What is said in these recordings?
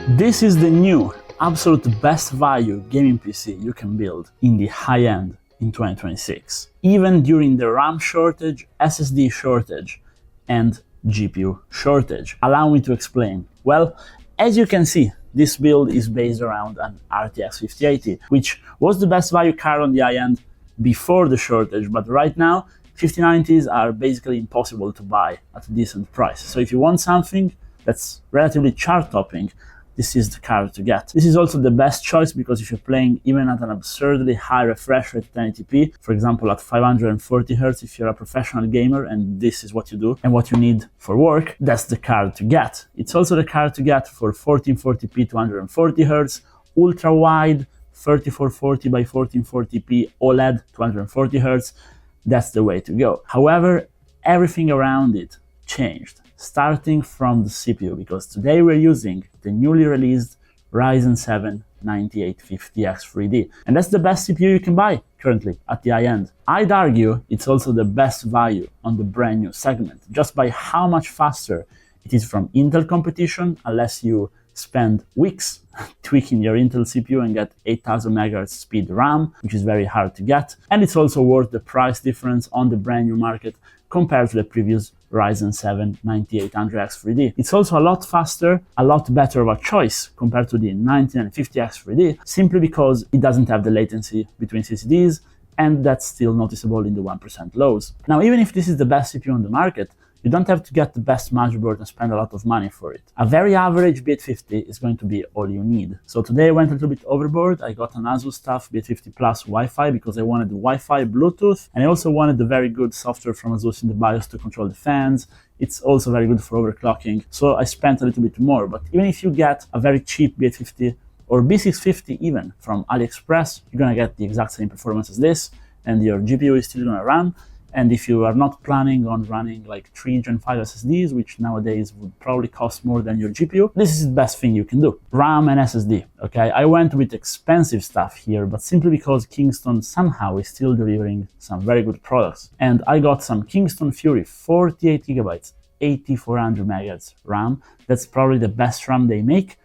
This is the new, absolute best value gaming PC you can build in the high end in 2026, even during the RAM shortage, SSD shortage, and GPU shortage. Allow me to explain. Well, as you can see, this build is based around an RTX 5080, which was the best value card on the high end before the shortage, but right now 5090s are basically impossible to buy at a decent price. So if you want something that's relatively chart-topping, this is the card to get. This is also the best choice because if you're playing even at an absurdly high refresh rate 1080p, for example at 540 Hz, if you're a professional gamer and this is what you do and what you need for work, that's the card to get. It's also the card to get for 1440p 240 Hz, ultra wide 3440 by 1440p OLED 240 Hz. That's the way to go. However, everything around it changed, starting from the CPU, because today we're using the newly released Ryzen 7 9850X3D. And that's the best CPU you can buy currently at the high end. I'd argue it's also the best value on the brand new segment, just by how much faster it is from Intel competition, unless you spend weeks tweaking your Intel CPU and get 8000 MHz speed RAM, which is very hard to get. And it's also worth the price difference on the brand new market compared to the previous Ryzen 7 9800X3D. It's also a lot faster, a lot better of a choice compared to the 9950X3D, simply because it doesn't have the latency between CCDs, and that's still noticeable in the 1% lows. Now, even if this is the best CPU on the market, you don't have to get the best motherboard and spend a lot of money for it. A very average B850 is going to be all you need. So today I went a little bit overboard. I got an Asus TUF B850 Plus Wi-Fi because I wanted the Wi-Fi, Bluetooth, and I also wanted the very good software from Asus in the BIOS to control the fans. It's also very good for overclocking. So I spent a little bit more. But even if you get a very cheap B850 or B650 even from AliExpress, you're gonna get the exact same performance as this, and your GPU is still gonna run. And if you are not planning on running like 3 Gen 5 SSDs, which nowadays would probably cost more than your GPU, this is the best thing you can do. RAM and SSD, okay? I went with expensive stuff here, but simply because Kingston somehow is still delivering some very good products. And I got some Kingston Fury 48 GB, 8400 MHz RAM. That's probably the best RAM they make.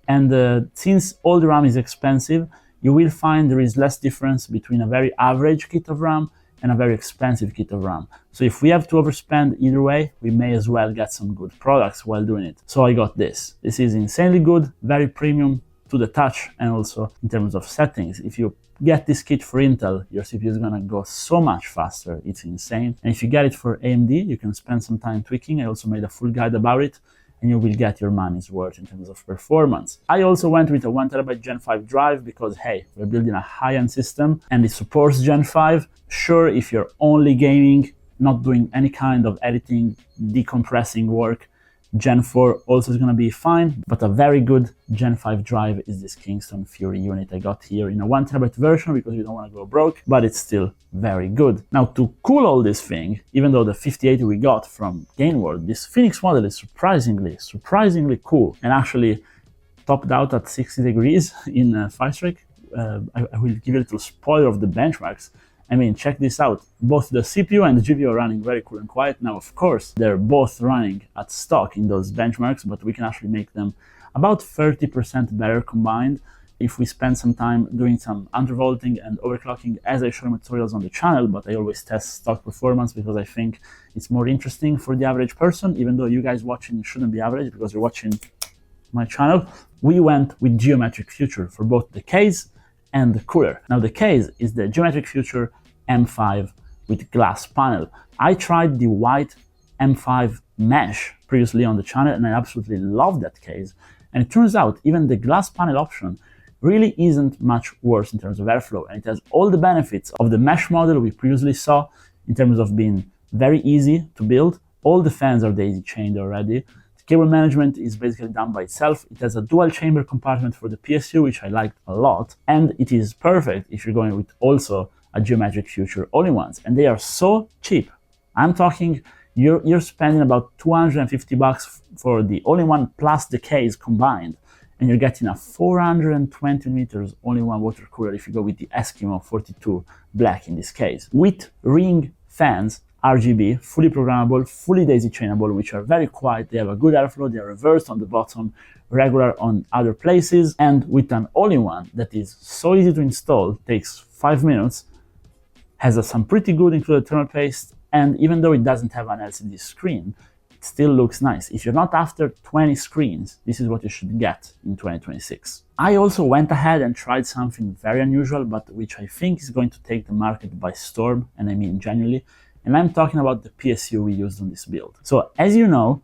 And since all the RAM is expensive, you will find there is less difference between a very average kit of RAM and a very expensive kit of RAM. So if we have to overspend either way, we may as well get some good products while doing it. So I got this. This is insanely good, very premium to the touch, and also in terms of settings. If you get this kit for Intel, your CPU is gonna go so much faster, it's insane. And if you get it for AMD, you can spend some time tweaking. I also made a full guide about it, and you will get your money's worth in terms of performance. I also went with a 1TB Gen 5 drive because, hey, we're building a high-end system and it supports Gen 5. Sure, if you're only gaming, not doing any kind of editing, decompressing work, Gen 4 also is gonna be fine, but a very good Gen 5 drive is this Kingston Fury unit I got here in a 1TB version because you don't wanna go broke, but it's still very good. Now, to cool all this thing, even though the 5080 we got from Gainworld, this Phoenix model is surprisingly cool, and actually topped out at 60 degrees in Firestrike. I will give you a little spoiler of the benchmarks. I mean, check this out. Both the CPU and the GPU are running very cool and quiet. Now, of course, they're both running at stock in those benchmarks, but we can actually make them about 30% better combined if we spend some time doing some undervolting and overclocking, as I show in tutorials on the channel. But I always test stock performance because I think it's more interesting for the average person, even though you guys watching shouldn't be average because you're watching my channel. We went with Geometric Future for both the case and the cooler. Now, the case is the Geometric Future M5 with glass panel. I tried the white M5 mesh previously on the channel and I absolutely love that case. And it turns out even the glass panel option really isn't much worse in terms of airflow, and it has all the benefits of the mesh model we previously saw in terms of being very easy to build. All the fans are daisy chained already. The cable management is basically done by itself. It has a dual chamber compartment for the PSU, which I liked a lot, and it is perfect if you're going with also a Geometric Future all-in-ones, and they are so cheap. I'm talking you're spending about 250 bucks for the all-in-one plus the case combined, and you're getting a 420 meters all-in-one water cooler if you go with the Eskimo 42 Black in this case, with ring fans, RGB, fully programmable, fully daisy chainable, which are very quiet. They have a good airflow, they are reversed on the bottom, regular on other places, and with an all-in-one that is so easy to install, takes 5 minutes, has some pretty good included thermal paste, and even though it doesn't have an LCD screen, it still looks nice. If you're not after 20 screens, this is what you should get in 2026. I also went ahead and tried something very unusual, but which I think is going to take the market by storm, and I mean genuinely, and I'm talking about the PSU we used on this build. So as you know,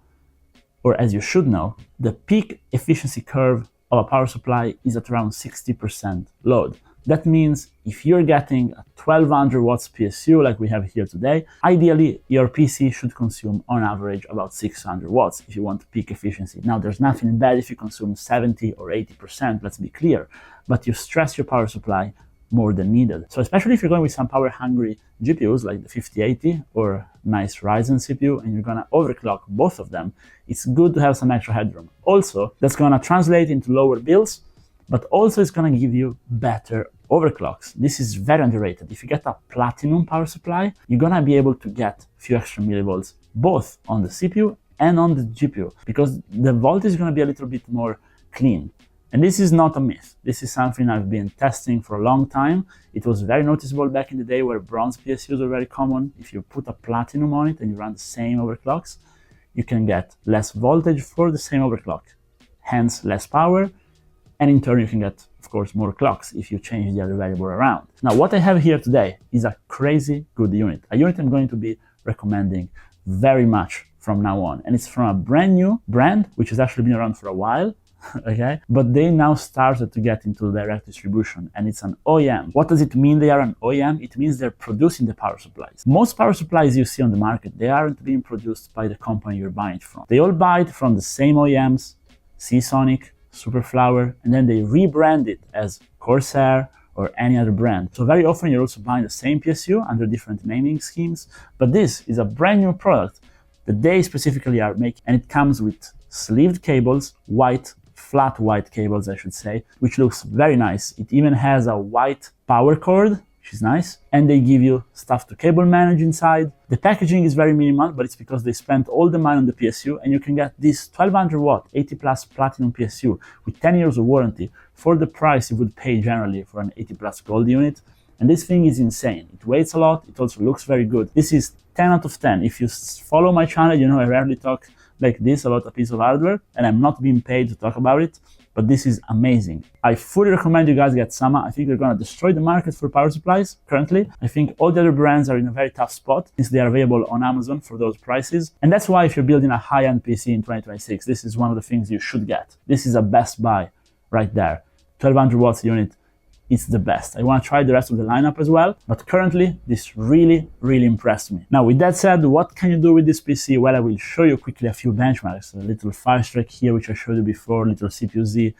or as you should know, the peak efficiency curve of a power supply is at around 60% load. That means if you're getting a 1200 watts PSU like we have here today, ideally your PC should consume on average about 600 watts if you want peak efficiency. Now there's nothing bad if you consume 70 or 80%, let's be clear, but you stress your power supply more than needed. So especially if you're going with some power hungry GPUs like the 5080 or nice Ryzen CPU and you're gonna overclock both of them, it's good to have some extra headroom. Also, that's gonna translate into lower bills, but also it's gonna give you better overclocks. This is very underrated. If you get a platinum power supply, you're gonna be able to get a few extra millivolts both on the CPU and on the GPU because the voltage is gonna be a little bit more clean. And this is not a myth. This is something I've been testing for a long time. It was very noticeable back in the day where bronze PSUs were very common. If you put a platinum on it and you run the same overclocks, you can get less voltage for the same overclock, hence less power, and in turn you can get, of course, more clocks if you change the other variable around. Now what I have here today is a crazy good unit, a unit I'm going to be recommending very much from now on, and it's from a brand new brand which has actually been around for a while. Okay, but they now started to get into direct distribution, and it's an OEM. What does it mean they are an OEM? It means they're producing the power supplies. Most power supplies you see on the market, they aren't being produced by the company you're buying it from. They all buy it from the same OEMs, Seasonic, Superflower, and then they rebrand it as Corsair or any other brand. So very often you're also buying the same PSU under different naming schemes, but this is a brand new product that they specifically are making, and it comes with sleeved cables, flat white cables I should say, which looks very nice. It even has a white power cord, which is nice, and they give you stuff to cable manage inside. The packaging is very minimal, but it's because they spent all the money on the PSU, and you can get this 1200 watt 80 plus platinum PSU with 10 years of warranty for the price you would pay generally for an 80 plus gold unit. And this thing is insane. It weighs a lot, it also looks very good. This is 10 out of 10. If you follow my channel, you know I rarely talk like this about a piece of hardware, and I'm not being paid to talk about it, but this is amazing. I fully recommend you guys get some. I think they're gonna destroy the market for power supplies currently. I think all the other brands are in a very tough spot since they are available on Amazon for those prices. And that's why if you're building a high-end PC in 2026, this is one of the things you should get. This is a best buy right there. 1200 watts unit, it's the best. I want to try the rest of the lineup as well, but currently this really impressed me. Now with that said, what can you do with this PC? Well, I will show you quickly a few benchmarks. A little Firestrike here, which I showed you before, little CPU-Z,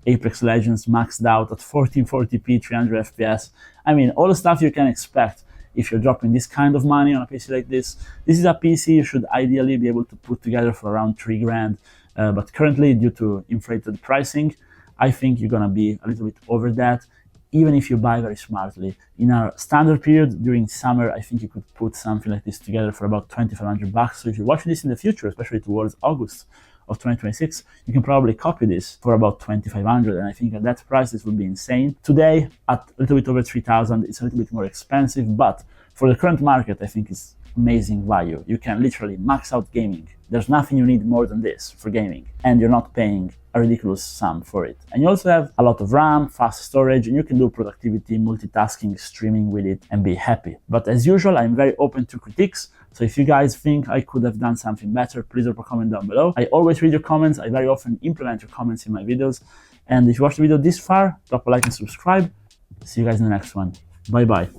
Apex Legends maxed out at 1440p, 300 FPS. I mean, all the stuff you can expect if you're dropping this kind of money on a PC like this. This is a PC you should ideally be able to put together for around 3 grand, but currently due to inflated pricing, I think you're gonna be a little bit over that. Even if you buy very smartly. In a standard period during summer, I think you could put something like this together for about 2,500 bucks. So if you're watching this in the future, especially towards August of 2026, you can probably copy this for about 2,500. And I think at that price, this would be insane. Today, at a little bit over 3,000, it's a little bit more expensive, but for the current market, I think it's amazing value. You can literally max out gaming. There's nothing you need more than this for gaming, and you're not paying a ridiculous sum for it. And you also have a lot of RAM, fast storage, and you can do productivity, multitasking, streaming with it and be happy. But as usual, I'm very open to critiques. So if you guys think I could have done something better, please drop a comment down below. I always read your comments. I very often implement your comments in my videos. And if you watched the video this far, drop a like and subscribe. See you guys in the next one. Bye bye.